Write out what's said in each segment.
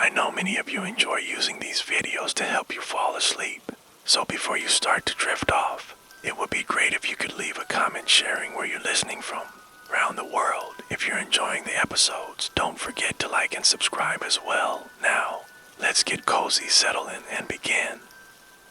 I know many of you enjoy using these videos to help you fall asleep. So before you start to drift off, it would be great if you could leave a comment sharing where you're listening from around the world. If you're enjoying the episodes, don't forget to like and subscribe as well. Now, let's get cozy, settle in, and begin.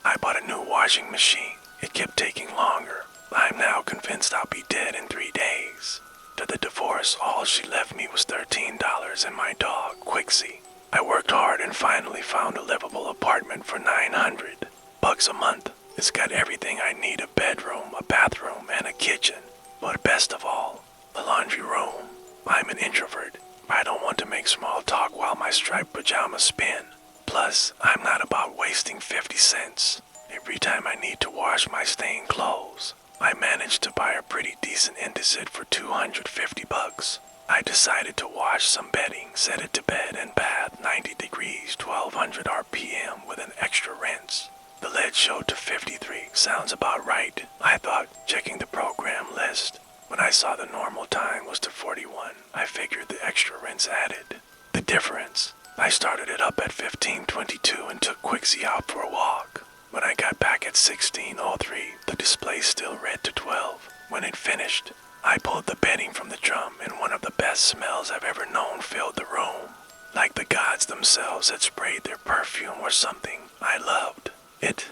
I bought a new washing machine. It kept taking longer. I'm now convinced I'll be dead in 3 days. To the divorce, all she left me was $13 and my dog, Quixie. I worked hard and finally found a livable apartment for $900 a month. It's got everything I need: a bedroom, a bathroom, and a kitchen. But best of all, a laundry room. I'm an introvert. I don't want to make small talk while my striped pajamas spin. Plus, I'm not about wasting 50 cents every time I need to wash my stained clothes. I managed to buy a pretty decent Indesit for $250. I decided to wash some bedding, set it to bed, and bath 90 degrees, 1200 RPM with an extra rinse. The lead showed to 53. Sounds about right, I thought, checking the program list. When I saw the normal time was to 41, I figured the extra rinse added the difference. I started it up at 15:22 and took Quixie out for a walk. When I got back at 16:03, the display still read to 12. When it finished, I pulled the bedding from the drum and one of the best smells I've ever known filled the room. Like the gods themselves had sprayed their perfume or something. I loved it.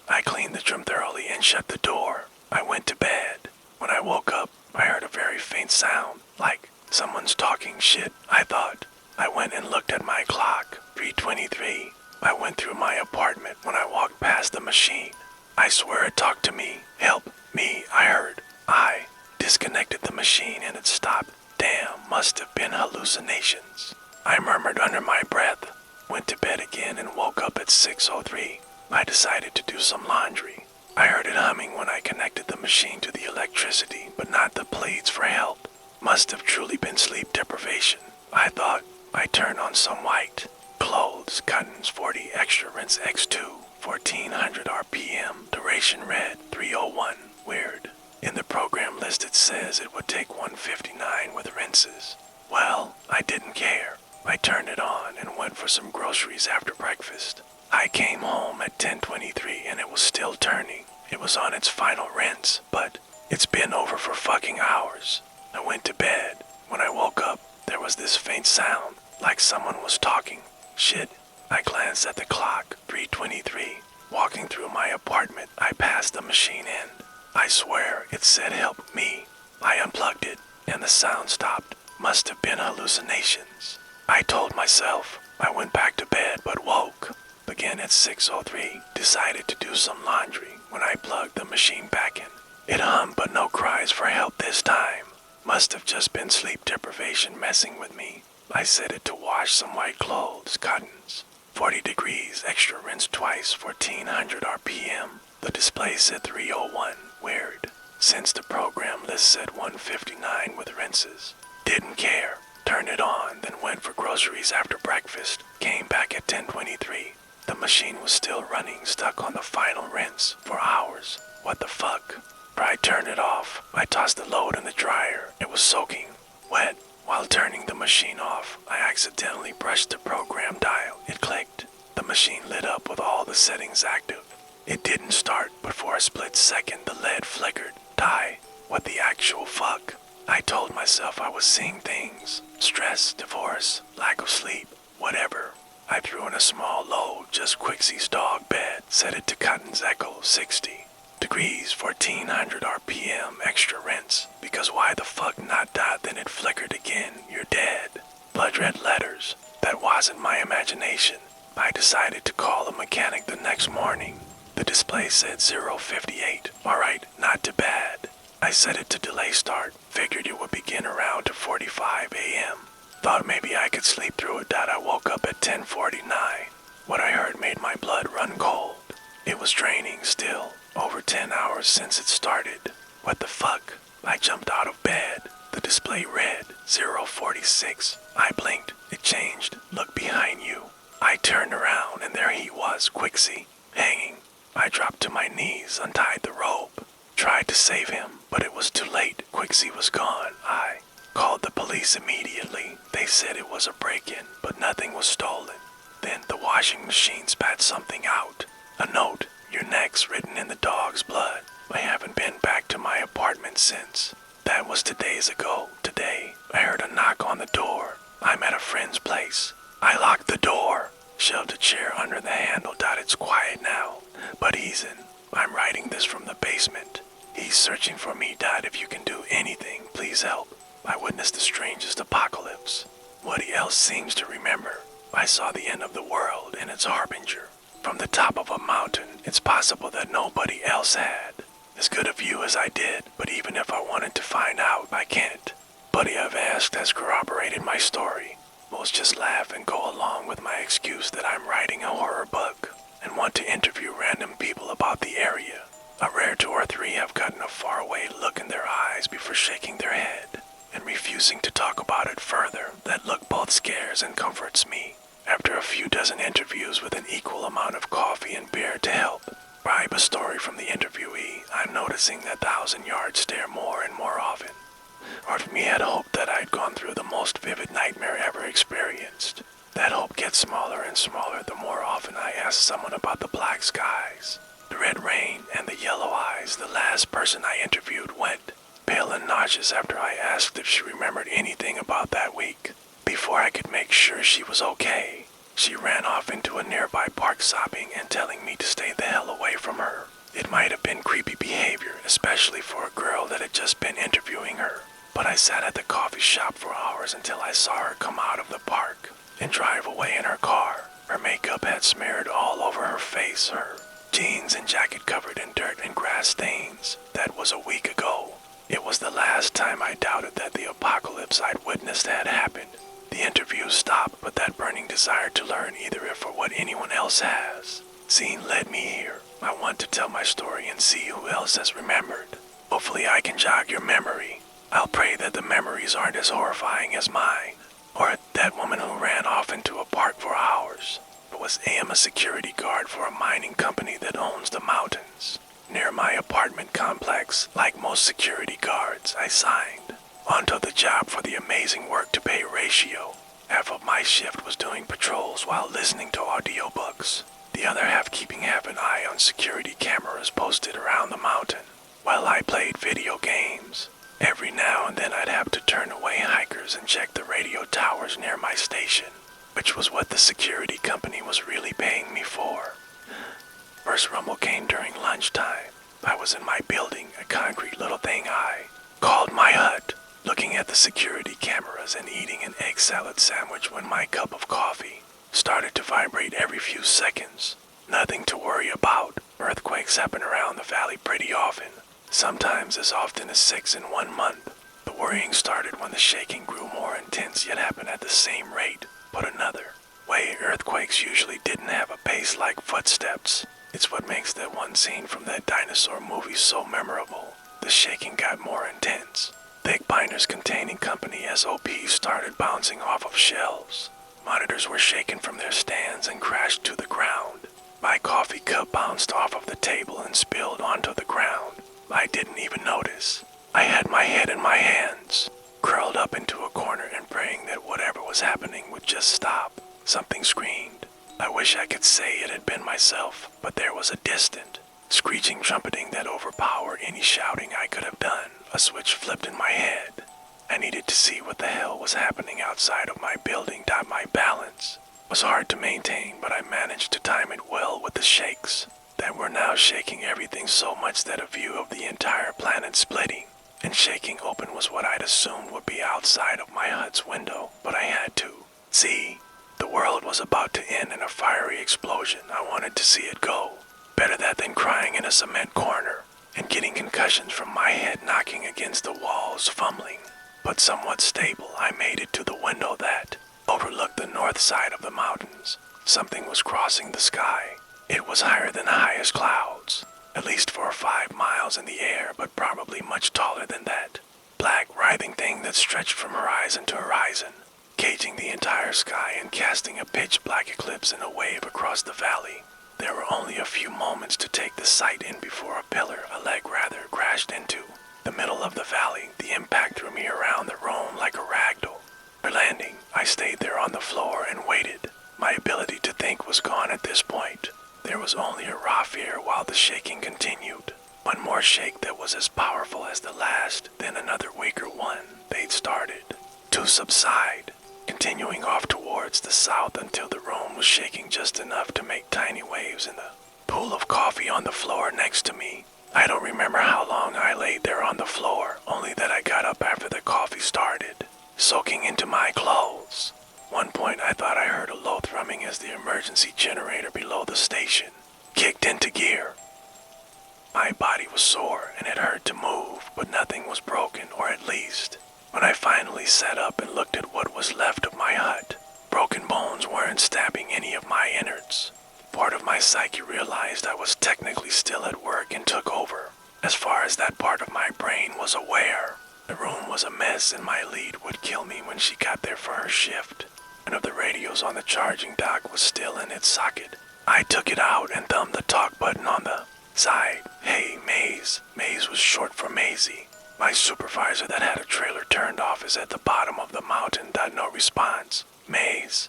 I cleaned the drum thoroughly and shut the door. I went to bed. When I woke up, I heard a very faint sound, like someone's talking shit, I thought. I went and looked at my clock, 3:23. I went through my apartment when I walked past the machine. I swear it talked to me. Help me, I heard. I disconnected the machine and it stopped. Damn, must have been hallucinations. I murmured under my breath, went to bed again and woke up at 6:03. I decided to do some laundry. I heard it humming when I connected the machine to the electricity, but not the pleads for help. Must have truly been sleep deprivation, I thought. I turned on some white clothes, Cottons 40 extra rinse X2, 1400 RPM, duration red, 301, weird. In the program list it says it would take 159 with rinses. Well, I didn't care. I turned it on and went for some groceries after breakfast. I came home at 10:23 and it was still turning. It was on its final rinse, but it's been over for fucking hours. I went to bed. When I woke up, there was this faint sound, like someone was talking. Shit. I glanced at the clock, 3:23. Walking through my apartment, I passed the machine end. I swear it said help me. I unplugged it, and the sound stopped. Must have been hallucinations, I told myself. I went back to bed, but woke again at 6:03. Decided to do some laundry when I plugged the machine back in. It hummed, but no cries for help this time. Must have just been sleep deprivation messing with me. I set it to wash some white clothes, Cottons, 40 degrees, extra rinse twice, 1400 RPM. The display said 301, weird, since the program list said 159 with rinses. Didn't care. Turned it on, then went for groceries after breakfast. Came back at 10:23. The machine was still running, stuck on the final rinse for hours. What the fuck? I turned it off. I tossed the load in the dryer. It was soaking wet. While turning the machine off, I accidentally brushed the program dial. It clicked. The machine lit up with all the settings active. It didn't start, but for a split second the LED flickered. Die. What the actual fuck? I told myself I was seeing things. Stress, divorce, lack of sleep, whatever. I threw in a small load, just Quixie's dog bed. Set it to Cotton's Echo, 60 degrees, 1400 RPM, extra rinse. Because why the fuck not? Then it flickered again. You're dead. Blood red letters. That wasn't my imagination. I decided to call a mechanic the next morning. The display said 058. Alright, not too bad. I set it to delay start. Figured it would begin around 2:45 a.m. Thought maybe I could sleep through it. I woke up at 10:49. What I heard made my blood run cold. It was draining still. Over 10 hours since it started. What the fuck? I jumped out of bed. The display read 046. I blinked. It changed. Look behind you. I turned around and there he was, Quixie, hanging. I dropped to my knees, untied the rope. Tried to save him, but it was too late. Quixie was gone. I called the police immediately. They said it was a break-in, but nothing was stolen. Then the washing machine spat something out. A note, "Your neck's written in the dog's blood." I haven't been back to my apartment since. That was 2 days ago. Today, I heard a knock on the door. I'm at a friend's place. I locked the door, shoved a chair under the handle. It's quiet now, but he's in. I'm writing this from the basement. He's searching for me. If you can do anything, please help. I witnessed the strangest apocalypse. What else seems to remember? I saw the end of the world and its harbinger. From the top of a mountain, it's possible that nobody else had as good a view as I did, but even if I wanted to find out, I can't. Buddy I've asked has corroborated my story. Most just laugh and go along with my excuse that I'm writing a horror book and want to interview random people about the area. A rare 2 or 3 have gotten a faraway look in their eyes before shaking their head and refusing to talk about it further. That look both scares and comforts me. After a few dozen interviews with an equal amount of coffee and beer to help bribe a story from the interviewee, I'm noticing that 1,000-yard stare more and more often. Part of me had hoped that I'd gone through the most vivid nightmare ever experienced. That hope gets smaller and smaller the more often I ask someone about the black skies, the red rain, and the yellow eyes. The last person I interviewed went pale and nauseous after I asked if she remembered anything about that week. Before I could make sure she was okay, she ran off into a nearby park sobbing and telling me to stay the hell away from her. It might have been creepy behavior, especially for a girl that had just been interviewing her. But I sat at the coffee shop for hours until I saw her come out of the park and drive away in her car. Her makeup had smeared all over her face, her jeans and jacket covered in dirt and grass stains. That was a week ago. It was the last time I doubted that the apocalypse I'd witnessed had happened. The interview stopped, but that burning desire to learn, either if or what anyone else has seen, led me here. I want to tell my story and see who else has remembered. Hopefully I can jog your memory. I'll pray that the memories aren't as horrifying as mine, or that woman who ran off into a park for hours. I am a security guard for a mining company that owns the mountains near my apartment complex. Like most security guards, I signed onto the job for the amazing work-to-pay ratio. Half of my shift was doing patrols while listening to audiobooks, the other half keeping half an eye on security cameras posted around the mountain, while I played video games. Every now and then I'd have to turn away hikers and check the radio towers near my station, which was what the security company was really paying me for. First rumble came during lunchtime. I was in my building, a concrete little thing I called my hut, looking at the security cameras and eating an egg salad sandwich when my cup of coffee started to vibrate every few seconds. Nothing to worry about. Earthquakes happen around the valley pretty often, sometimes as often as 6 in 1 month. The worrying started when the shaking grew more intense yet happened at the same rate. Put another way, earthquakes usually didn't have a pace like footsteps. It's what makes that one scene from that dinosaur movie so memorable. The shaking got more intense. Thick binders containing company SOPs started bouncing off of shelves. Monitors were shaken from their stands and crashed to the ground. My coffee cup bounced off of the table and spilled onto the ground. I didn't even notice. I had my head in my hands, curled up into a corner and praying that whatever was happening would just stop. Something screamed. I wish I could say it had been myself, but there was a distant, screeching trumpeting that overpowered any shouting I could have done. A switch flipped in my head. I needed to see what the hell was happening outside of my building. My balance was hard to maintain, but I managed to time it well with the shakes that were now shaking everything so much that a view of the entire planet splitting and shaking open was what I'd assumed would be outside of my hut's window, but I had to see. The world was about to end in a fiery explosion. I wanted to see it go. Better that than crying in a cement corner and getting concussions from my head knocking against the walls, fumbling. But somewhat stable, I made it to the window that overlooked the north side of the mountains. Something was crossing the sky. It was higher than the highest clouds, at least 4 or 5 miles in the air, but probably much taller than that. Black, writhing thing that stretched from horizon to horizon, caging the entire sky and casting a pitch-black eclipse in a wave across the valley. There were only a few moments to take the sight in before a pillar, a leg rather, crashed into the middle of the valley. The impact threw me around the room like a ragdoll. For landing, I stayed there on the floor and waited. My ability to at this point. There was only a raw fear while the shaking continued. One more shake that was as powerful as the last, then another weaker one. They'd started to subside, continuing off towards the south until the room was shaking just enough to make tiny waves in the pool of coffee on the floor next to me. I don't remember how long I laid there on the floor, only that I got up after the coffee started, soaking into my clothes. One point I thought I heard a low thrumming as the emergency generator below the station kicked into gear. My body was sore and it hurt to move, but nothing was broken, or at least, when I finally sat up and looked at what was left of my hut, broken bones weren't stabbing any of my innards. Part of my psyche realized I was technically still at work and took over, as far as that part of my brain was aware. The room was a mess and my lead would kill me when she got there for her shift. One of the radios on the charging dock was still in its socket. I took it out and thumbed the talk button on the side. Hey, Maze. Maze was short for Maisie. My supervisor that had a trailer turned off is at the bottom of the mountain. No response. Maze,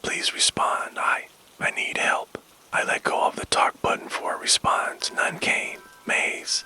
please respond. I need help. I let go of the talk button for a response. None came. Maze,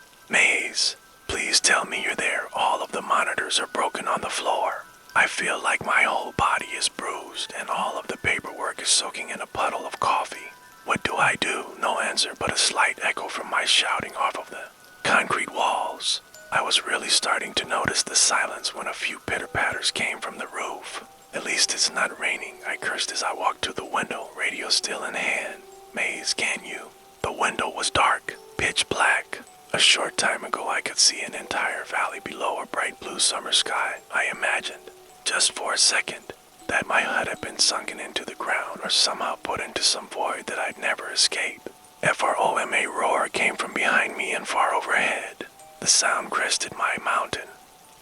please tell me you're there. All of the monitors are broken on the floor. I feel like my whole body is bruised and all of the paperwork is soaking in a puddle of coffee. What do I do? No answer but a slight echo from my shouting off of the concrete walls. I was really starting to notice the silence when a few pitter-patters came from the roof. At least it's not raining, I cursed as I walked to the window, radio still in hand. Maze, can you? The window was dark, pitch black. A short time ago I could see an entire valley below a bright blue summer sky. I imagined, just for a second, that my hut had been sunken into the ground or somehow put into some void that I'd never escape. FROMA roar came from behind me and far overhead. The sound crested my mountain,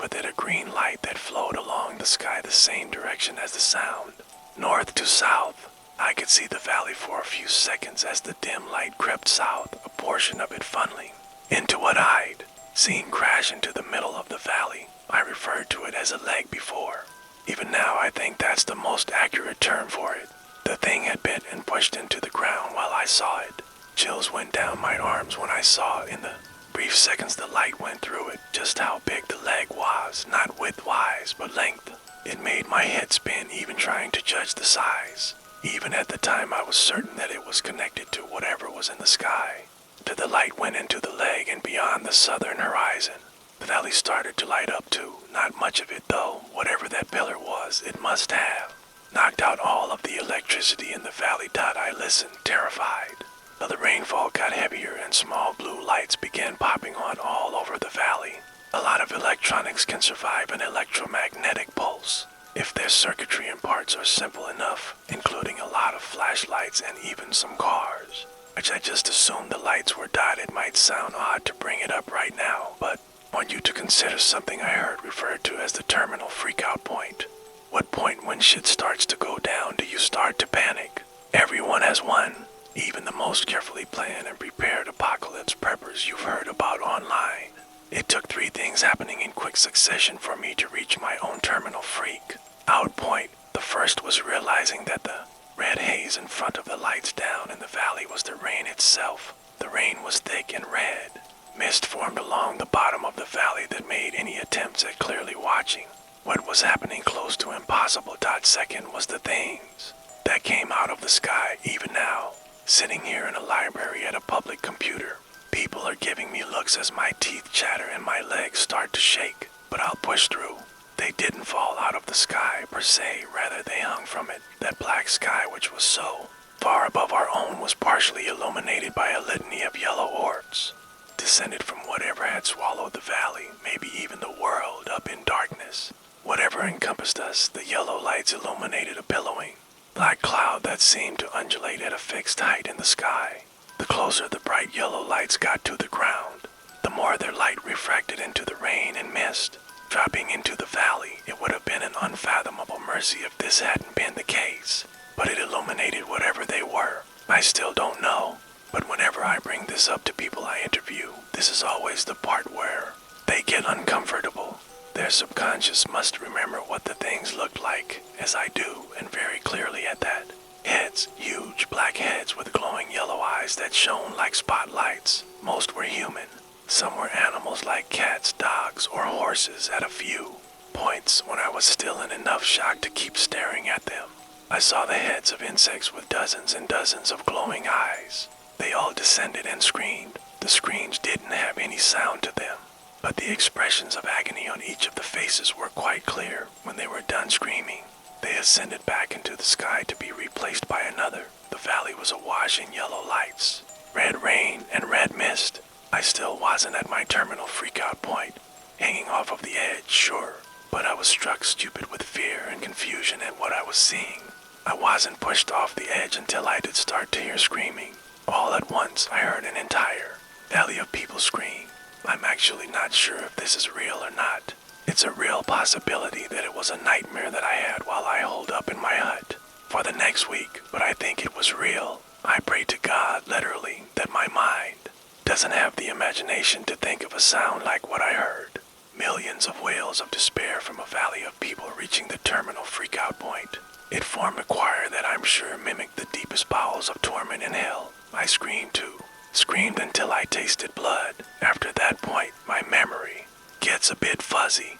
with it a green light that flowed along the sky the same direction as the sound. North to south, I could see the valley for a few seconds as the dim light crept south, a portion of it funneling into what I'd seen crash into the middle of the valley. I referred to it as a leg before. Even now I think that's the most accurate term for it. The thing had bit and pushed into the ground while I saw it. Chills went down my arms when I saw in the brief seconds the light went through it just how big the leg was, not width-wise, but length. It made my head spin even trying to judge the size. Even at the time I was certain that it was connected to whatever was in the sky. Till the light went into the leg and beyond the southern horizon. The valley started to light up too, not much of it though. Whatever that pillar was, it must have knocked out all of the electricity in the valley. I listened, terrified. Though the rainfall got heavier and small blue lights began popping on all over the valley. A lot of electronics can survive an electromagnetic pulse, if their circuitry and parts are simple enough, including a lot of flashlights and even some cars, which I just assumed the lights were dotted. Might sound odd to bring it up right now, but I want you to consider something I heard referred to as the terminal freakout point. What point when shit starts to go down do you start to panic? Everyone has one. Even the most carefully planned and prepared apocalypse preppers you've heard about online. It took 3 things happening in quick succession for me to reach my own terminal freak out point. The first was realizing that the red haze in front of the lights down in the valley was the rain itself. The rain was thick and red. Mist formed along the bottom of the valley that made any attempts at clearly watching what was happening close to impossible. Second was the things that came out of the sky. Even now, sitting here in a library at a public computer, people are giving me looks as my teeth chatter and my legs start to shake, but I'll push through. They didn't fall out of the sky per se, rather they hung from it. That black sky, which was so far above our own, was partially illuminated by a litany of yellow orbs, descended from whatever had swallowed the valley, maybe even the world, up in darkness. Whatever encompassed us, the yellow lights illuminated a billowing black cloud that seemed to undulate at a fixed height in the sky. The closer the bright yellow lights got to the ground, the more their light refracted into the rain and mist, dropping into the valley. It would have been an unfathomable mercy if this hadn't been the case, but it illuminated whatever they were. I still don't know, but whenever I bring this up to people I interview, this is always the part where they get uncomfortable. Their subconscious must remember what the things looked like, as I do, and very clearly at that. Heads, huge black heads with glowing yellow eyes that shone like spotlights. Most were human. Some were animals like cats, dogs, or horses at a few points when I was still in enough shock to keep staring at them. I saw the heads of insects with dozens and dozens of glowing eyes. They all descended and screamed. The screams didn't have any sound to them, but the expressions of agony on each of the faces were quite clear when they were done screaming. They ascended back into the sky to be replaced by another. The valley was awash in yellow lights, red rain, and red mist. I still wasn't at my terminal freakout point, hanging off of the edge, sure, but I was struck stupid with fear and confusion at what I was seeing. I wasn't pushed off the edge until I did start to hear screaming. All at once, I heard an entire valley of people scream. I'm actually not sure if this is real or not. It's a real possibility that it was a nightmare that I had while I holed up in my hut for the next week, but I think it was real. I pray to God, literally, that my mind doesn't have the imagination to think of a sound like what I heard. Millions of wails of despair from a valley of people reaching the terminal freakout point. It formed a choir that I'm sure mimicked the deepest bowels of torment in hell. I screamed too. Screamed until I tasted blood. After that point, my memory gets a bit fuzzy.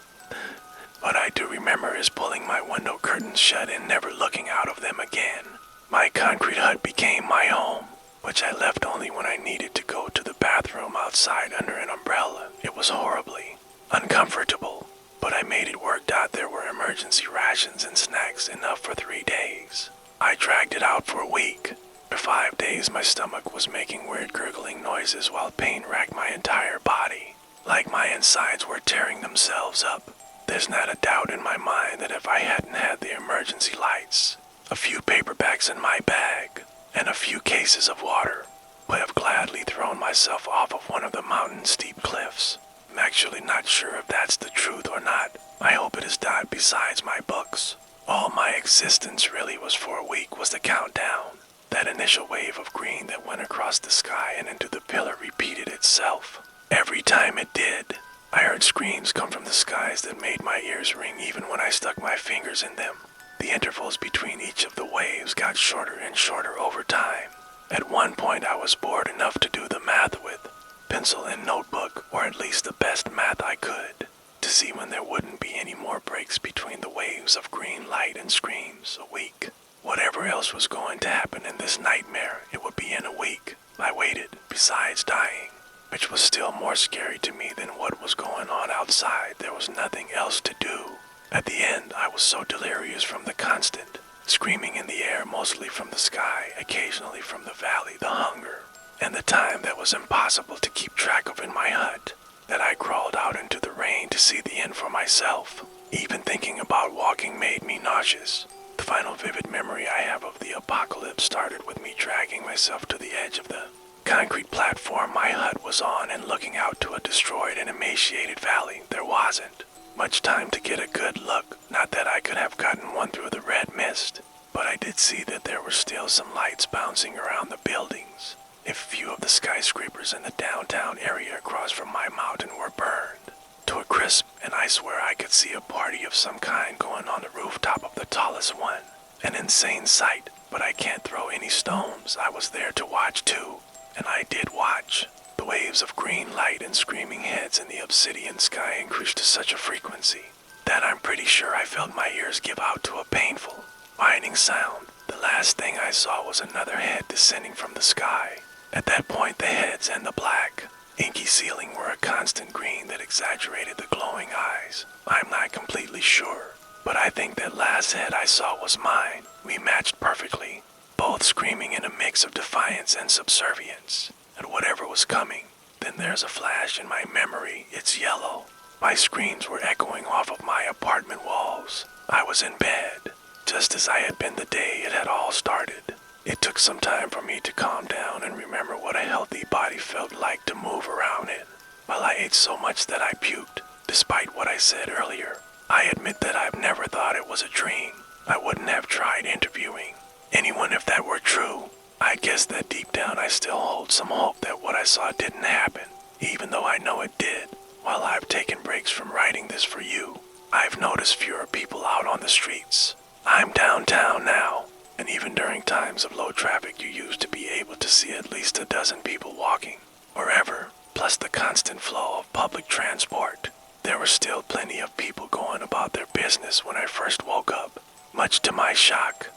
What I do remember is pulling my window curtains shut and never looking out of them again. My concrete hut became my home, which I left only when I needed to go to the bathroom outside under an umbrella. It was horribly uncomfortable, but I made it work out. There were emergency rations and snacks enough for 3 days. I dragged it out for a week. For 5 days, my stomach was making weird gurgling noises while pain racked my entire body, like my insides were tearing themselves up. There's not a doubt in my mind that if I hadn't had the emergency lights, a few paperbacks in my bag, and a few cases of water, would have gladly thrown myself off of one of the mountain steep cliffs. I'm actually not sure if that's the truth or not. I hope it is not. Besides my books, all my existence really was for a week was the countdown. That initial wave of green that went across the sky and into the pillar repeated itself. Every time it did, I heard screams come from the skies that made my ears ring even when I stuck my fingers in them. The intervals between each of the waves got shorter and shorter over time. At one point I was bored enough to do the math with pencil and notebook, or at least the best math I could, to see when there wouldn't be any more breaks between the waves of green light and screams a week. Whatever else was going to happen in this nightmare, it would be in a week. I waited, besides dying, which was still more scary to me than what was going on outside. There was nothing else to do. At the end, I was so delirious from the constant screaming in the air, mostly from the sky, occasionally from the valley, the hunger, and the time that was impossible to keep track of in my hut, that I crawled out into the rain to see the end for myself. Even thinking about walking made me nauseous. The final vivid memory I have of the apocalypse started with me dragging myself to the edge of the concrete platform my hut was on and looking out to a destroyed and emaciated valley. There wasn't much time to get a good look, not that I could have gotten one through the red mist, but I did see that there were still some lights bouncing around the buildings. A few of the skyscrapers in the downtown area across from my mountain were burned to a crisp, and I swear I could see a party of some kind going on the rooftop of the tallest one. An insane sight, but I can't throw any stones. I was there to watch too, and I did watch. The waves of green light and screaming heads in the obsidian sky increased to such a frequency that I'm pretty sure I felt my ears give out to a painful, whining sound. The last thing I saw was another head descending from the sky. At that point, the heads and the black, inky ceiling were a constant green that exaggerated the glowing eyes. I'm not completely sure, but I think that last head I saw was mine. We matched perfectly, both screaming in a mix of defiance and subservience at whatever was coming. Then there's a flash in my memory. It's yellow. My screams were echoing off of my apartment walls. I was in bed, just as I had been the day it had all started. It took some time for me to calm down and remember what a healthy body felt like to move around in. Well, I ate so much that I puked, despite what I said earlier. I admit that I've never thought it was a dream. I wouldn't have tried interviewing anyone if that were true. I guess that deep down I still hold some hope that what I saw didn't happen, even though I know it did. While I've taken breaks from writing this for you, I've noticed fewer people out on the streets. I'm downtown now, And even during times of low traffic, you used to be able to see at least a dozen people walking, wherever, plus the constant flow of public transport. There were still plenty of people going about their business when I first woke up, much to my shock.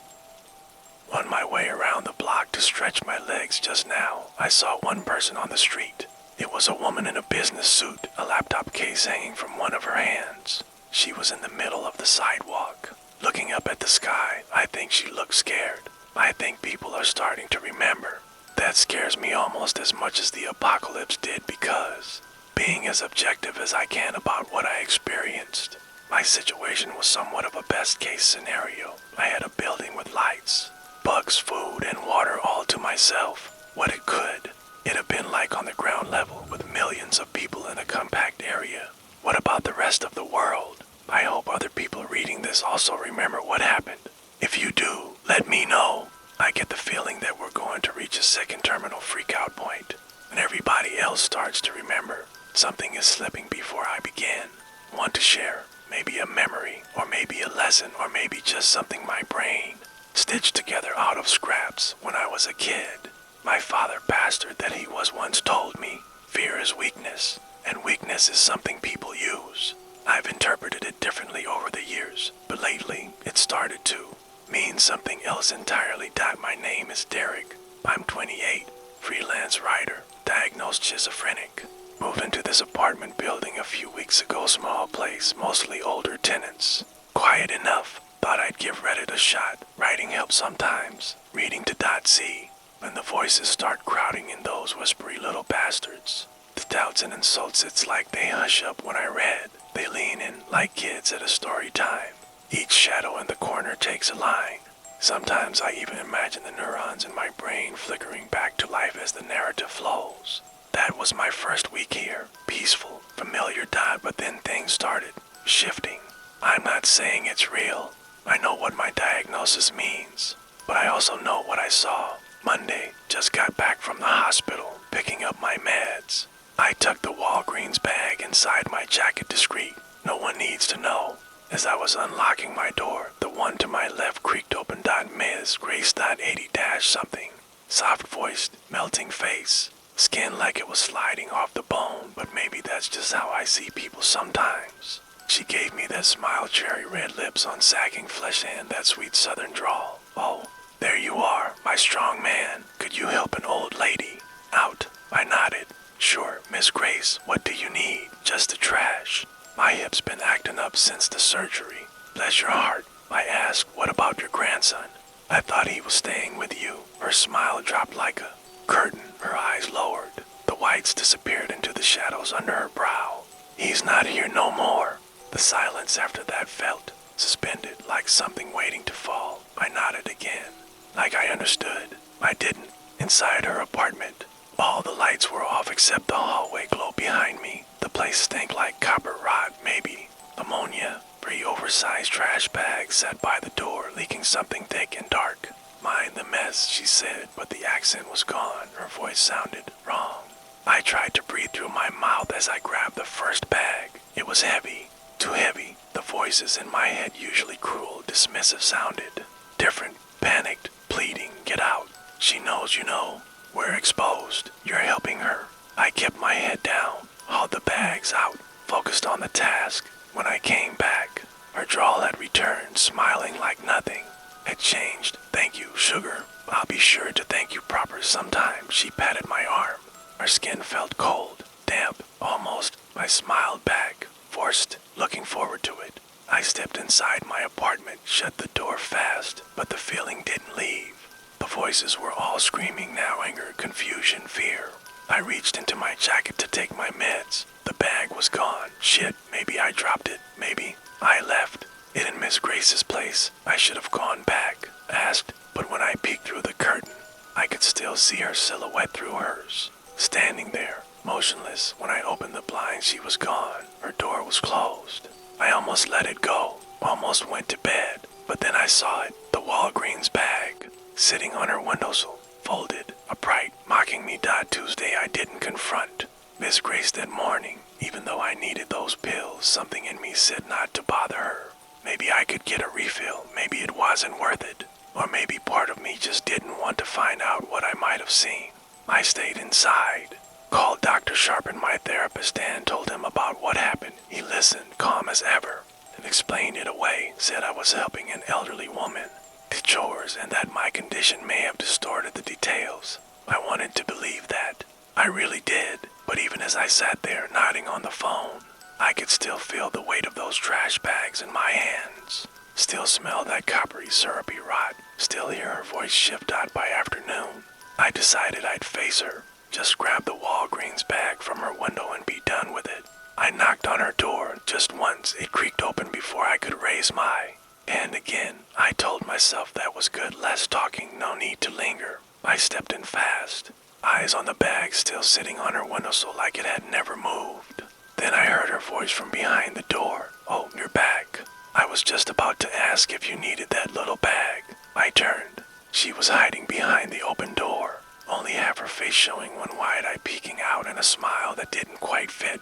On my way around the block to stretch my legs just now, I saw one person on the street. It was a woman in a business suit, a laptop case hanging from one of her hands. She was in the middle of the sidewalk, looking up at the sky. I think she looked scared. I think people are starting to remember. That scares me almost as much as the apocalypse did, because, being as objective as I can about what I experienced, my situation was somewhat of a best-case scenario. I had a building with lights, bugs, food, and water all to myself. What it could have been like on the ground level with millions of people in a compact area. What about the rest of the world? I hope other people reading this also remember what happened. If you do, let me know. I get the feeling that we're going to reach a second terminal freakout point, and everybody else starts to remember. Something is slipping before I begin. Want to share, maybe a memory, or maybe a lesson, or maybe just something my brain stitched together out of scraps when I was a kid. My father pastored that he was once told me, fear is weakness, and weakness is something people use. I've interpreted it differently over the years, but lately it started to mean something else entirely. My name is Derek. I'm 28, freelance writer, diagnosed schizophrenic. Moved into this apartment building a few weeks ago, small place, mostly older tenants. Quiet enough, thought I'd give Reddit a shot. Writing helps sometimes, reading to .c. When the voices start crowding in, those whispery little bastards. The doubts and insults, it's like they hush up when I read. They lean in like kids at a story time. Each shadow in the corner takes a line. Sometimes I even imagine the neurons in my brain flickering back to life as the narrative flows. That was my first week here. Peaceful, familiar, but then things started shifting. I'm not saying it's real. I know what my diagnosis means, but I also know what I saw. Monday, just got back from the hospital, picking up my meds. I tucked the Walgreens bag inside my jacket discreet. No one needs to know. As I was unlocking my door, the one to my left creaked open. Ms. Grace 80-something. Soft-voiced, melting face. Skin like it was sliding off the bone, but maybe that's just how I see people sometimes. She gave me that smile, cherry red lips on sagging flesh, and that sweet southern drawl. Oh, there you are, my strong man. Could you help an old lady out? I nodded. Sure, Miss Grace, what do you need? Just the trash. My hip's been acting up since the surgery. Bless your heart. I asked, what about your grandson? I thought he was staying with you. Her smile dropped like a curtain. Her eyes lowered. The whites disappeared into the shadows under her brow. He's not here no more. The silence after that felt suspended, like something waiting to fall. I nodded again, like I understood. I didn't. Inside her apartment, all the lights were off except the hallway glow behind me. The place stank like copper rot, maybe ammonia. 3 oversized trash bags sat by the door, leaking something thick and dark. Mind the mess, she said, but the accent was gone. Her voice sounded wrong. I tried to breathe through my mouth as I grabbed the first bag. It was heavy, too heavy. The voices in my head, usually cruel, dismissive, sounded different, panicked, pleading, get out. She knows, you know. We're exposed. You're helping her. I kept my head down, hauled the bags out, focused on the task. When I came back, her drawl had returned, smiling like nothing had changed. Thank you, sugar. I'll be sure to thank you proper sometime. She patted my arm. Her skin felt cold, damp, almost. I smiled back, forced, looking forward to it. I stepped inside my apartment, shut the door fast, but the feeling didn't leave. The voices were all screaming now, anger, confusion, fear. I reached into my jacket to take my meds. The bag was gone. Shit, maybe I dropped it. Maybe I left it in Miss Grace's place. I should have gone back, asked, but when I peeked through the curtain, I could still see her silhouette through hers, standing there, motionless. When I opened the blinds, she was gone. Her door was closed. I almost let it go, almost went to bed, but then I saw it, the Walgreens bag, sitting on her windowsill, folded, upright, mocking me. Tuesday I didn't confront Miss Grace that morning, even though I needed those pills. Something in me said not to bother her. Maybe I could get a refill, maybe it wasn't worth it. Or maybe part of me just didn't want to find out what I might have seen. I stayed inside, called Dr. Sharpen, my therapist, and told him about what happened. He listened, calm as ever, and explained it away, said I was helping an elderly woman, did chores, and that my condition may have distorted the details. I wanted to believe that. I really did, but even as I sat there nodding on the phone, I could still feel the weight of those trash bags in my hands. Still smell that coppery, syrupy rot. Still hear her voice shift out by afternoon. I decided I'd face her, just grab the Walgreens bag from her window and be done with it. I knocked on her door just once. It creaked open before I could raise my hand again. I told myself that was good, less talking, no need to linger. I stepped in fast, eyes on the bag still sitting on her windowsill like it had never moved. Then I heard her voice from behind the door. "Oh, you're back. I was just about to ask if you needed that little bag." I turned. She was hiding behind the open door, only half her face showing, one wide eye peeking out, and a smile that didn't quite fit.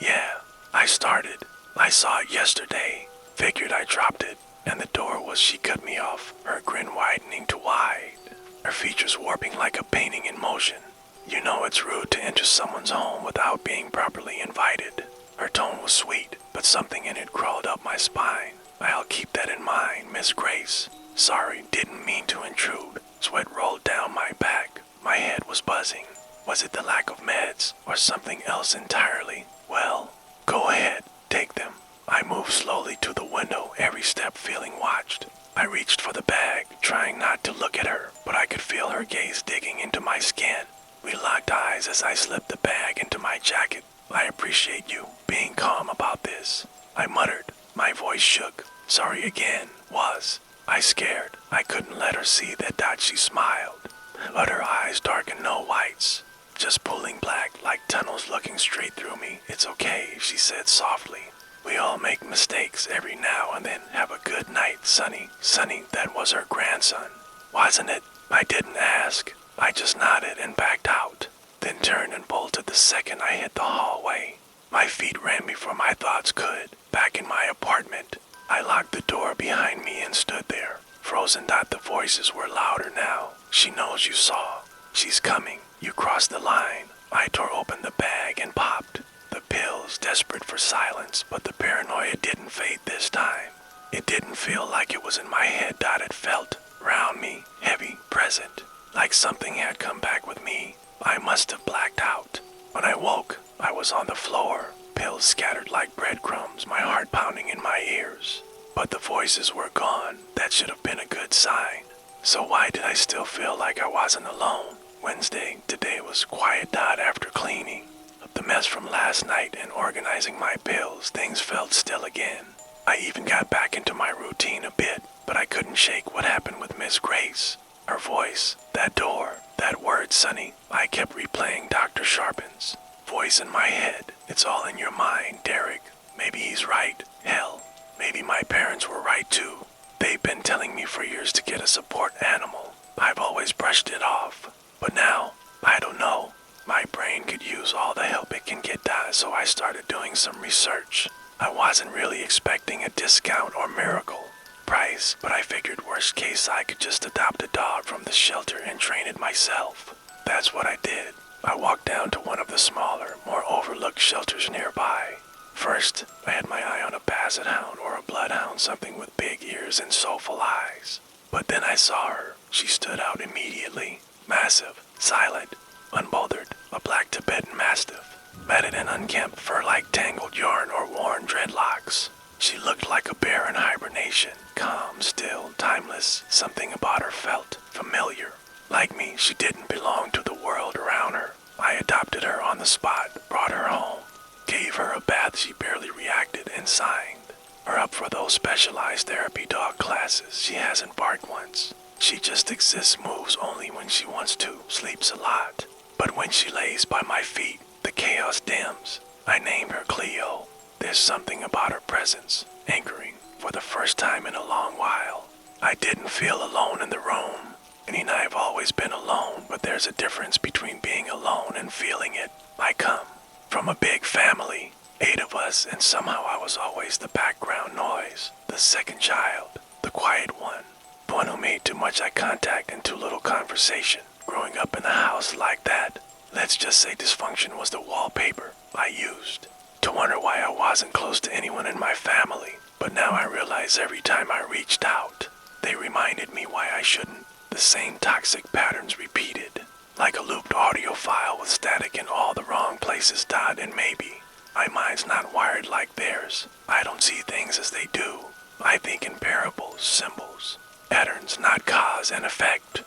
Yeah. I started. I saw it yesterday. Figured I dropped it, and the door was. She cut me off, her grin widening to wide, her features warping like a painting in motion. "You know it's rude to enter someone's home without being properly invited." Her tone was sweet, but something in it crawled up my spine. "I'll keep that in mind, Miss Grace. Sorry, didn't mean to intrude." Sweat rolled down my back. My head was buzzing. Was it the lack of meds, or something else entirely? "Well, go ahead, take them." I moved slowly to the window, every step feeling watched. I reached for the bag, trying not to look at her, but I could feel her gaze digging into my skin. We locked eyes as I slipped the bag into my jacket. "I appreciate you being calm about this," I muttered. My voice shook. "Sorry again, was I scared?" I couldn't let her see that. She smiled, but her eyes darkened, no whites, just pooling black like tunnels looking straight through me. "It's okay," she said softly. "We all make mistakes every now and then. Have a good night, Sonny." Sonny, that was her grandson, wasn't it? I didn't ask. I just nodded and backed out, then turned and bolted the second I hit the hallway. My feet ran before my thoughts could. Back in my apartment, I locked the door behind me and stood there, frozen. The voices were louder now. "She knows you saw. She's coming. You crossed the line." I tore open the bag and popped the pills, desperate for silence, but the paranoia didn't fade this time. It didn't feel like it was in my head. It felt around me, heavy, present, like something had come back with me. I must have blacked out. When I woke, I was on the floor, pills scattered like breadcrumbs, my heart pounding in my ears. But the voices were gone. That should have been a good sign. So why did I still feel like I wasn't alone? Wednesday, today was quiet. After cleaning up the mess from last night and organizing my pills, things felt still again. I even got back into my routine a bit, but I couldn't shake what happened with Miss Grace. Her voice, that door, that word, Sonny. I kept replaying Dr. Sharpen's voice in my head. "It's all in your mind, Derek. Maybe he's right. Hell, maybe my parents were right too. They've been telling me for years to get a support animal. I've always brushed it off. But now, I don't know. My brain could use all the help it can get, so I started doing some research. I wasn't really expecting a discount or miracle price, but I figured worst case I could just adopt a dog from the shelter and train it myself. That's what I did. I walked down to one of the smaller, more overlooked shelters nearby. First, I had my eye on a basset hound or a bloodhound, something with big ears and soulful eyes. But then I saw her. She stood out immediately. Massive, silent, unbothered, a black Tibetan mastiff, matted and unkempt fur like tangled yarn or worn dreadlocks. She looked like a bear in hibernation, calm, still, timeless. Something about her felt familiar. Like me, she didn't belong to the world around her. I adopted her on the spot, brought her home, gave her a bath. She barely reacted and signed her up for those specialized therapy dog classes. She hasn't barked once. She just exists, moves only when she wants to, sleeps a lot. But when she lays by my feet, the chaos dims. I named her Cleo. There's something about her presence, anchoring for the first time in a long while. I didn't feel alone in the room. Annie and I have always been alone, but there's a difference between being alone and feeling it. I come from a big family, 8 of us, and somehow I was always the background noise, the second child, the quiet one. The one who made too much eye contact and too little conversation. Growing up in a house like that, let's just say dysfunction was the wallpaper I used. To wonder why I wasn't close to anyone in my family. But now I realize every time I reached out, they reminded me why I shouldn't. The same toxic patterns repeated. Like a looped audio file with static in all the wrong places. And maybe my mind's not wired like theirs. I don't see things as they do. I think in parables, symbols, patterns, not cause and effect.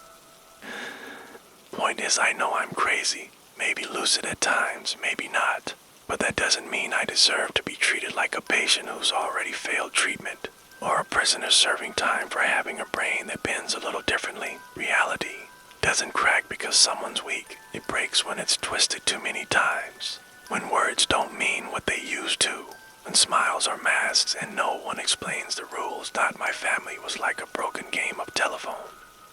Point is, I know I'm crazy, maybe lucid at times, maybe not. But that doesn't mean I deserve to be treated like a patient who's already failed treatment, or a prisoner serving time for having a brain that bends a little differently. Reality doesn't crack because someone's weak. It breaks when it's twisted too many times. When words don't mean what they used to. When smiles are masks and no one explains the rules. My family was like a broken game of telephone.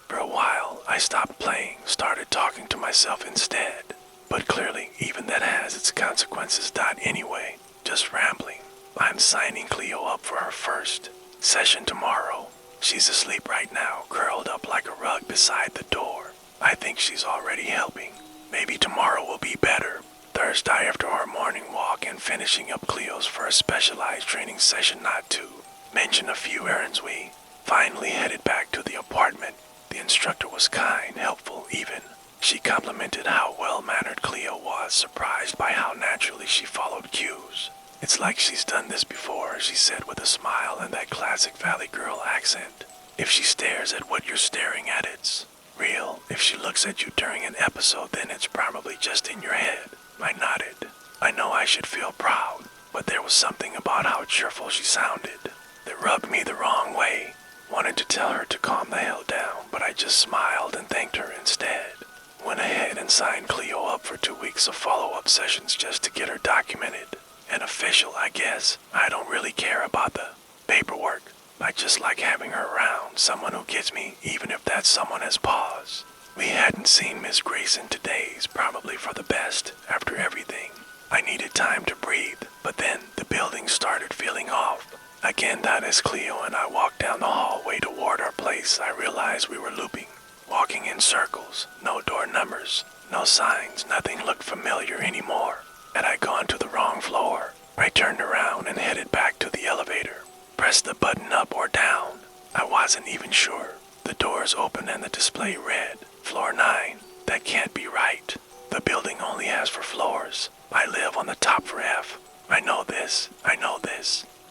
For a while, I stopped playing, started talking to myself instead. But clearly, even that has its consequences. Anyway, just rambling. I'm signing Cleo up for her first session tomorrow. She's asleep right now, curled up like a rug beside the door. I think she's already helping. Maybe tomorrow will be better. Thursday after our morning walk and finishing up Cleo's first specialized training session, not to mention a few errands, we finally headed back to the apartment. The instructor was kind, helpful even. She complimented how well-mannered Cleo was, surprised by how naturally she followed cues. It's like she's done this before, she said with a smile and that classic Valley Girl accent. If she stares at what you're staring at, it's real. If she looks at you during an episode, then it's probably just in your head. I nodded. I know I should feel proud, but there was something about how cheerful she sounded that rubbed me the wrong way. Wanted to tell her to calm the hell down, but I just smiled and thanked her instead. Went ahead and signed Cleo up for 2 weeks of follow-up sessions just to get her documented. And official, I guess. I don't really care about the paperwork. I just like having her around, someone who gets me, even if that someone has paused. We hadn't seen Miss Grace in 2 days, probably for the best, after everything. I needed time to breathe, but then the building started feeling off. Again, that as Cleo and I walked down the hallway toward our place, I realized we were looping. Walking in circles, no door numbers, no signs, nothing looked familiar anymore. Had I gone to the wrong floor? I turned around and headed back to the elevator. Pressed the button up or down. I wasn't even sure. The doors opened and the display read, Floor 9. That can't be right. The building only has 4 floors. I live on the top for F. I know this.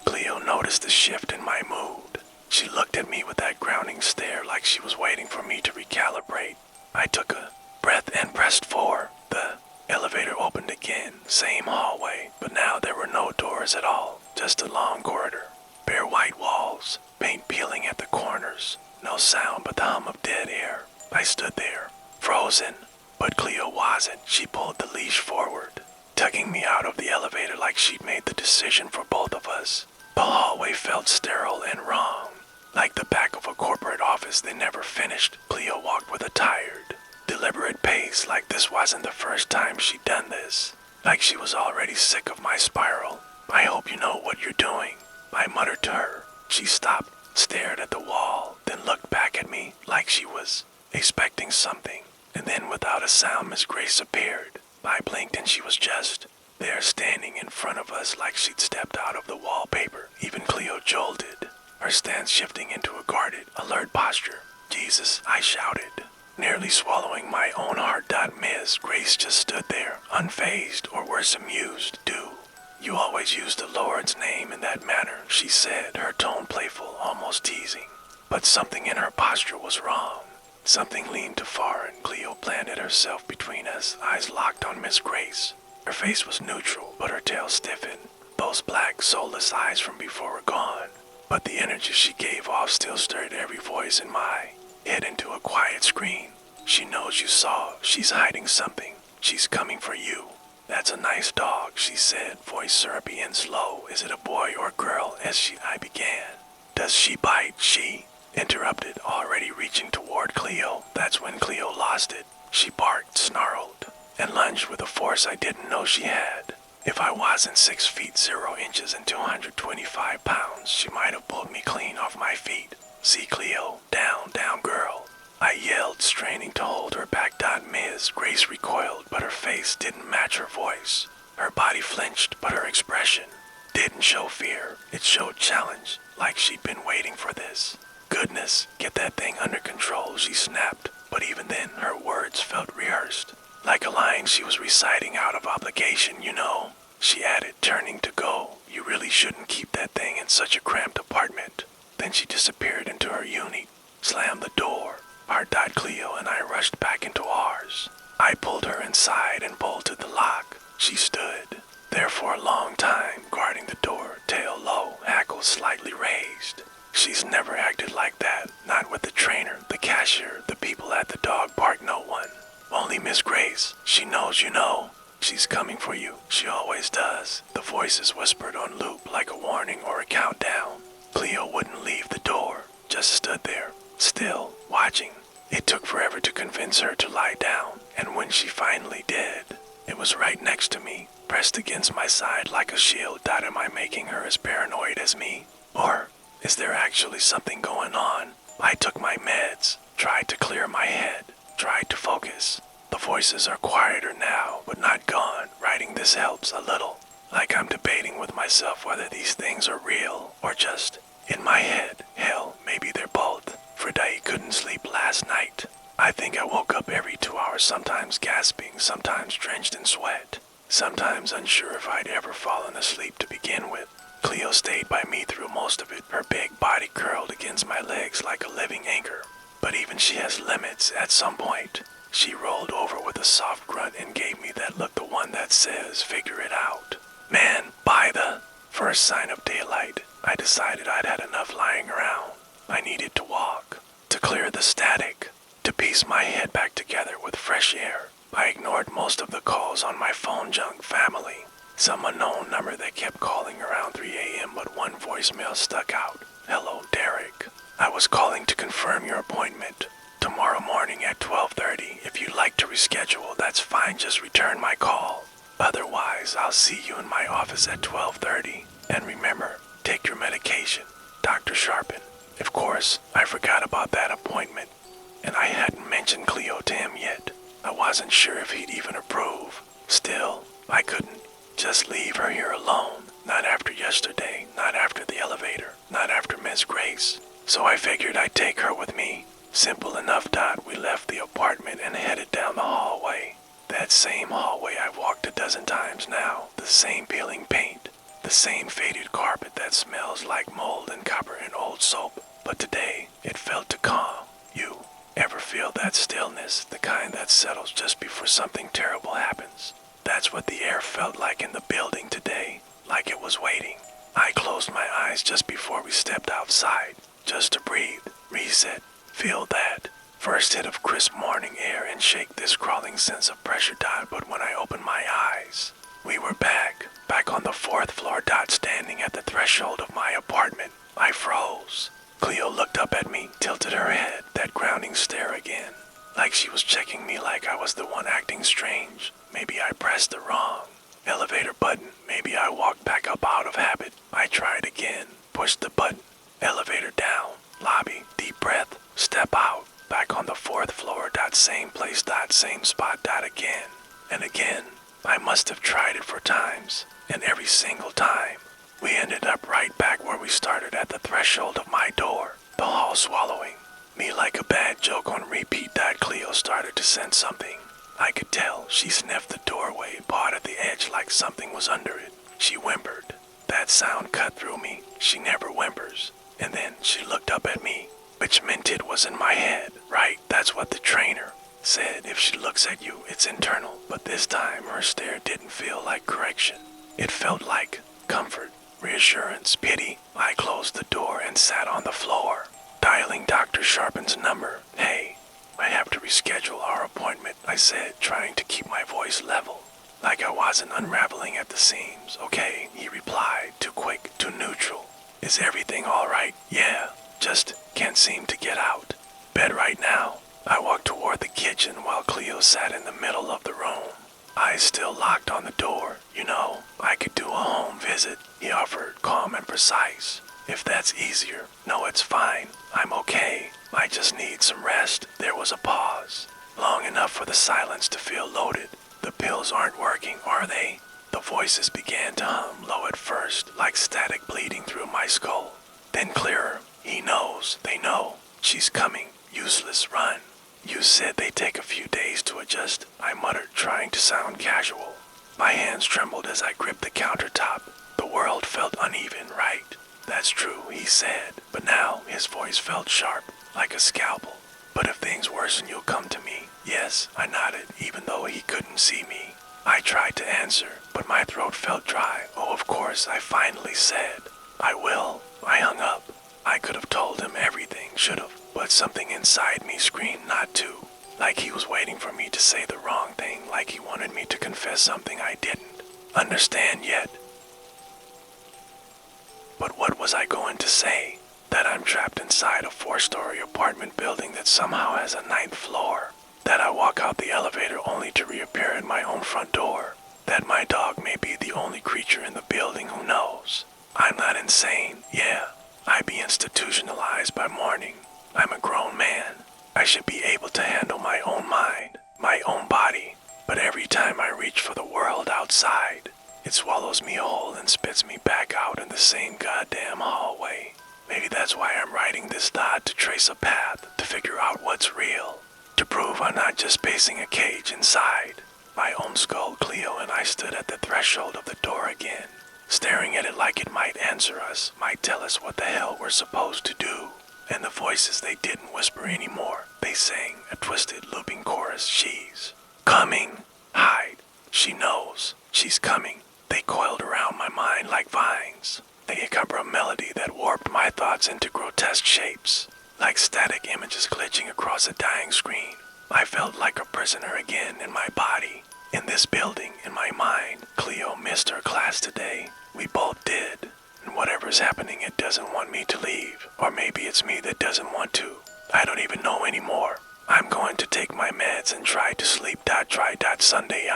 Cleo noticed the shift in my mood. She looked at me with that grounding stare like she was waiting for me to recalibrate. I took a breath and pressed 4. The elevator opened again, same hallway, but now there were no doors at all, just a long corridor. Bare white walls, paint peeling at the corners, no sound but the hum of dead air. I stood there, frozen, but Cleo wasn't. She pulled the leash forward, tugging me out of the elevator like she'd made the decision for both of us. The hallway felt sterile and wrong. Like the back of a corporate office they never finished. Cleo walked with a tired, deliberate pace, like this wasn't the first time she'd done this. Like she was already sick of my spiral. I hope you know what you're doing, I muttered to her. She stopped, stared at the wall, then looked back at me like she was expecting something. And then without a sound, Miss Grace appeared. I blinked and she was just there, standing in front of us like she'd stepped out of the wallpaper. Even Cleo jolted, her stance shifting into a guarded, alert posture. Jesus, I shouted, nearly swallowing my own heart. Miss Grace just stood there, unfazed or worse, amused. You always use the Lord's name in that manner, she said, her tone playful, almost teasing. But something in her posture was wrong. Something leaned too far, and Cleo planted herself between us, eyes locked on Miss Grace. Her face was neutral, but her tail stiffened. Those black, soulless eyes from before were gone. But the energy she gave off still stirred every voice in my head into a quiet scream. She knows you saw. She's hiding something. She's coming for you. That's a nice dog, she said, voice syrupy and slow. Is it a boy or girl? I began. Does she bite? She interrupted, already reaching toward Cleo. That's when Cleo lost it. She barked, snarled, and lunged with a force I didn't know she had. If I wasn't 6 feet 0 inches and 225 pounds, she might have pulled me clean off my feet. See, Cleo, down. like she'd been waiting for this. Goodness, get that thing under control, she snapped, but even then her words felt rehearsed. Like a line she was reciting out of obligation, you know. She added, turning to go, you really shouldn't keep that thing in such a cramped apartment. Then she disappeared into her unit, slammed the door. Our dot Cleo and I rushed back into ours. I pulled her inside and bolted the lock. She stood there for a long time, guarding the door, tail low, hackles slightly raised. She's never acted like that, not with the trainer, the cashier, the people at the dog park, no one. Only Miss Grace, she knows you know. She's coming for you, she always does. The voices whispered on loop like a warning or a countdown. Cleo wouldn't leave the door, just stood there, still, watching. It took forever to convince her to lie down, and when she finally did, it was right next to me, pressed against my side like a shield. Am I making her as paranoid as me? Or is there actually something going on? I took my meds, tried to clear my head, tried to focus. The voices are quieter now, but not gone. Writing this helps a little. Like I'm debating with myself whether these things are real or just in my head. Hell, maybe they're both. Friday couldn't sleep last night. I think I woke up every 2 hours, sometimes gasping, sometimes drenched in sweat, sometimes unsure if I'd ever fallen asleep to begin with. Cleo stayed by me through most of it, her big body curled against my legs like a living anchor. But even she has limits. At some point, she rolled over with a soft grunt and gave me that look, the one that says, figure it out. Man, by the first sign of daylight, I decided I'd had enough lying around. I needed to walk, to clear the static, to piece my head back together with fresh air. I ignored most of the calls on my phone junk family. Some unknown number that kept calling around 3 a.m. but one voicemail stuck out. Hello, Derek. I was calling to confirm your appointment. Tomorrow morning at 12:30. If you'd like to reschedule, that's fine. Just return my call. Otherwise, I'll see you in my office at 12:30. And remember, take your medication. Dr. Sharpen. Of course, I forgot about that appointment, and I hadn't mentioned Cleo to him yet. I wasn't sure if he'd even approve. Still, I couldn't just leave her here alone. Not after yesterday, not after the elevator, not after Miss Grace. So I figured I'd take her with me. Simple enough, Dot. We left the apartment and headed down the hallway. That same hallway I've walked a dozen times now. The same peeling paint. The same faded carpet that smells like mold and copper and old soap. But today, it felt to calm. You ever feel that stillness, the kind that settles just before something terrible happens? That's what the air felt like in the building today, like it was waiting. I closed my eyes just before we stepped outside, just to breathe, reset, feel that first hit of crisp morning air and shake this crawling sense of pressure. Dot. But when I opened my eyes, we were back on the 4th floor. Dot. Standing at the threshold of my apartment. I froze. Cleo looked up at me, tilted her head, that grounding stare again, like she was checking me, like I was the one acting strange. Maybe I pressed the wrong elevator button. Maybe I walked back up out of habit. I tried again, pushed the button, elevator down, lobby, deep breath, step out, back on the 4th floor. Dot. Same place. Dot. Same spot. Dot. Again and again. I must have tried it for times, and every single time, we ended up right back where we started, at the threshold of my door, the hall swallowing me like a bad joke on repeat. Dot. Cleo started to sense something. I could tell. She sniffed the doorway, pawed at the edge like something was under it. She whimpered. That sound cut through me. She never whimpers. And then she looked up at me, which meant it was in my head, right? That's what the trainer said. If she looks at you, it's internal. But this time, her stare didn't feel like correction. It felt like comfort, reassurance, pity. I closed the door and sat on the floor, dialing Dr. Sharpen's number. Hey, I have to reschedule our appointment, I said, trying to keep my voice level, like I wasn't unraveling at the seams. Okay, he replied, too quick, too neutral. Is everything all right? Yeah, just can't seem to get out. Bed right now. I walked toward the kitchen while Cleo sat in the middle of the room, eyes still locked on the door. You know, I could do a home visit, he offered, calm and precise. If that's easier. No, it's fine. I'm okay. I just need some rest. There was a pause, long enough for the silence to feel loaded. The pills aren't working, are they? The voices began to hum, low at first, like static bleeding through my skull. Then clearer. He knows, they know. She's coming. Useless, run. You said they take a few days to adjust, I muttered, trying to sound casual. My hands trembled as I gripped the countertop. The world felt uneven, right? That's true, he said, but now his voice felt sharp, like a scalpel. But if things worsen, you'll come to me. Yes, I nodded, even though he couldn't see me. I tried to answer, but my throat felt dry. Oh, of course, I finally said. I will. I hung up. I could have told him everything, should have, but something inside me screamed not to. Like he was waiting for me to say the wrong thing, like he wanted me to confess something I didn't understand yet. But what was I going to say? That I'm trapped inside a 4-story apartment building that somehow has a 9th floor. That I walk out the elevator only to reappear at my own front door. That my dog may be the only creature in the building who knows. I'm not insane, yeah. I be institutionalized by morning. I'm a grown man. I should be able to handle my own mind, my own body. But every time I reach for the world outside, it swallows me whole and spits me back out in the same goddamn hallway. Maybe that's why I'm writing this thought, to trace a path, to figure out what's real. To prove I'm not just pacing a cage inside my own skull. Cleo and I stood at the threshold of the door again, staring at it like it might answer us, might tell us what the hell we're supposed to do. And the voices, they didn't whisper anymore. They sang a twisted, looping chorus. She's coming. Hide. She knows. She's coming. They coiled around my mind like vines. They cover a melody that warped my thoughts into grotesque shapes, like static images glitching across a dying screen. I felt like a prisoner again in my body, in this building, in my mind. Cleo missed her class today. We both did. And whatever's happening, it doesn't want me to leave. Or maybe it's me that doesn't want to. I don't even know anymore. I'm going to take my meds and try to sleep. Sunday.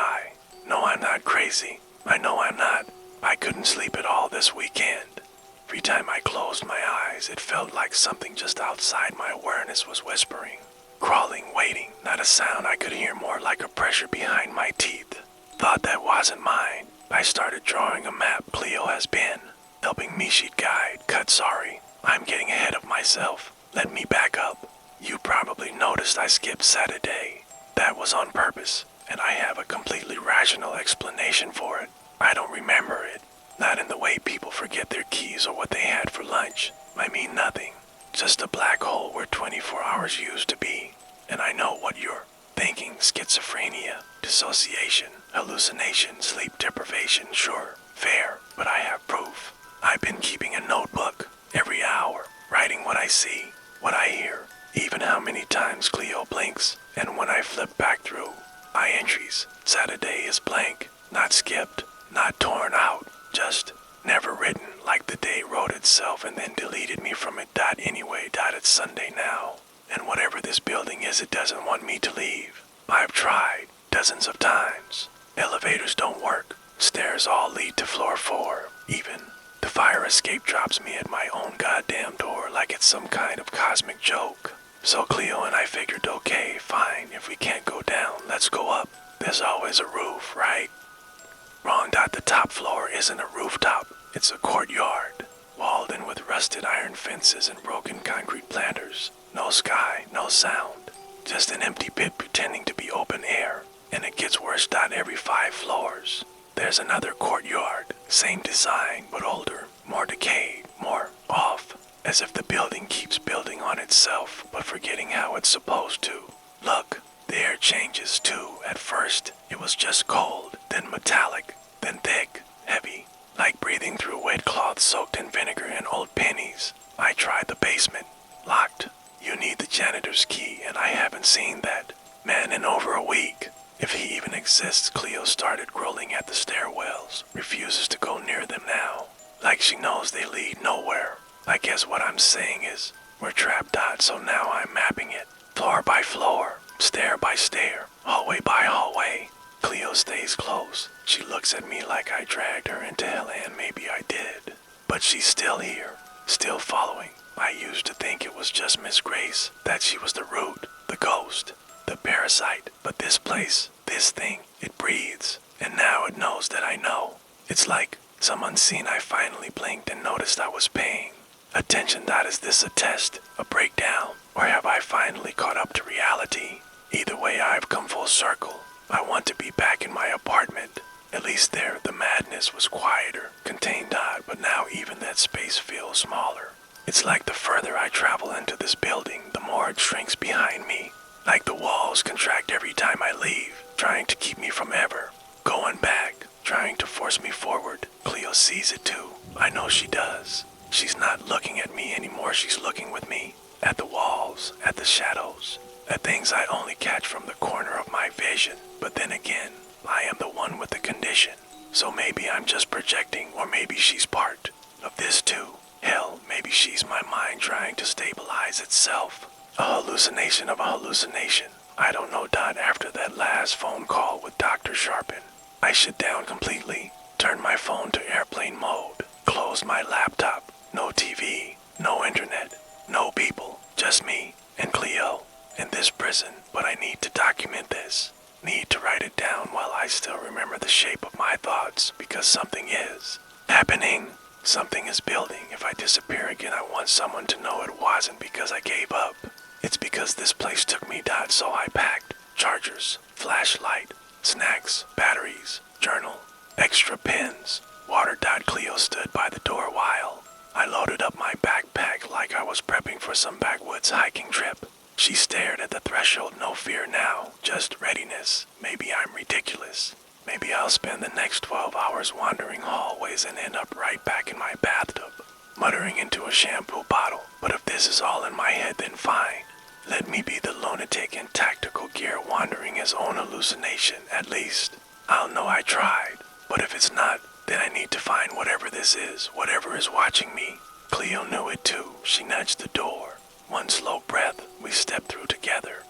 No, I'm not crazy. I know I'm not. I couldn't sleep at all this weekend. Every time I closed my eyes, it felt like something just outside my awareness was whispering. Crawling, waiting, not a sound I could hear, more like a pressure behind my teeth. Thought that wasn't mine. I started drawing a map. Cleo has been helping me. She'd guide. Cut, sorry. I'm getting ahead of myself. Let me back up. You probably noticed I skipped Saturday. That was on purpose, and I have a completely rational explanation for it. I don't remember it. Not in the way people forget their keys or what they had for lunch. I mean nothing. Just a black hole where 24 hours used to be. And I know what you're thinking. Schizophrenia, dissociation, hallucination, sleep deprivation. Sure, fair, but I have proof. I've been keeping a notebook every hour, writing what I see, what I hear, even how many times Cleo blinks. And when I flip back through my entries, Saturday is blank, not skipped, not torn out, just never written, like the day wrote itself and then deleted me from it. Anyway, it's Sunday now, and whatever this building is, it doesn't want me to leave. I've tried dozens of times. Elevators don't work. Stairs all lead to floor 4. Even the fire escape drops me at my own goddamn door like it's some kind of cosmic joke. So Cleo and I figured, okay, fine, if we can't go down, let's go up. There's always a roof, right? Wrong. The top floor isn't a rooftop. It's a courtyard, walled in with rusted iron fences and broken concrete planters. No sky, no sound. Just an empty pit pretending to be open air. And it gets worse. Every 5 floors. There's another courtyard. Same design, but older, more decayed, more off. As if the building keeps building on itself, but forgetting how it's supposed to. Look, the air changes too. At first, it was just cold, then metallic, then thick, heavy, like breathing through wet cloth soaked in vinegar and old pennies. I tried the basement. Locked. You need the janitor's key, and I haven't seen that man in over a week. If he even exists. Cleo started rolling at the stairwells, refuses to go near them now, like she knows they lead nowhere. I guess what I'm saying is, we're trapped. So now I'm mapping it, floor by floor, stair by stair, hallway by hallway. Cleo stays close. She looks at me like I dragged her into hell, and maybe I did. But she's still here, still following. I used to think it was just Miss Grace, that she was the root, the ghost, the parasite. But this place, this thing, it breathes. And now it knows that I know. It's like some unseen. I finally blinked and noticed I was paying Attention, that is this a test, a breakdown, or have I finally caught up to reality? Either way, I've come full circle. I want to be back in my apartment. At least there, the madness was quieter, contained but now even that space feels smaller. It's like the further I travel into this building, the more it shrinks behind me. Like the walls contract every time I leave, trying to keep me from ever going back, trying to force me forward. Cleo sees it too. I know she does. She's not looking at me anymore, she's looking with me. At the walls, at the shadows, at things I only catch from the corner of my vision. But then again, I am the one with the condition. So maybe I'm just projecting, or maybe she's part of this too. Hell, maybe she's my mind trying to stabilize itself. A hallucination of a hallucination. I don't know. After that last phone call with Dr. Sharpen, I shut down completely, turned my phone to airplane mode, closed my laptop. No TV, no internet, no people, just me and Cleo in this prison. But I need to document this. Need to write it down while I still remember the shape of my thoughts, because something is happening. Something is building. If I disappear again, I want someone to know it wasn't because I gave up. It's because this place took me. So I packed chargers, flashlight, snacks, batteries, journal, extra pens, water. Cleo stood by the door while I loaded up my backpack like I was prepping for some backwoods hiking trip. She stared at the threshold, no fear now, just readiness. Maybe I'm ridiculous. Maybe I'll spend the next 12 hours wandering hallways and end up right back in my bathtub, muttering into a shampoo bottle. But if this is all in my head, then fine. Let me be the lunatic in tactical gear wandering his own hallucination. At least I'll know I tried. But if it's not, then I need to find whatever this is, whatever is watching me. Cleo knew it too. She nudged the door. One slow breath, we stepped through together.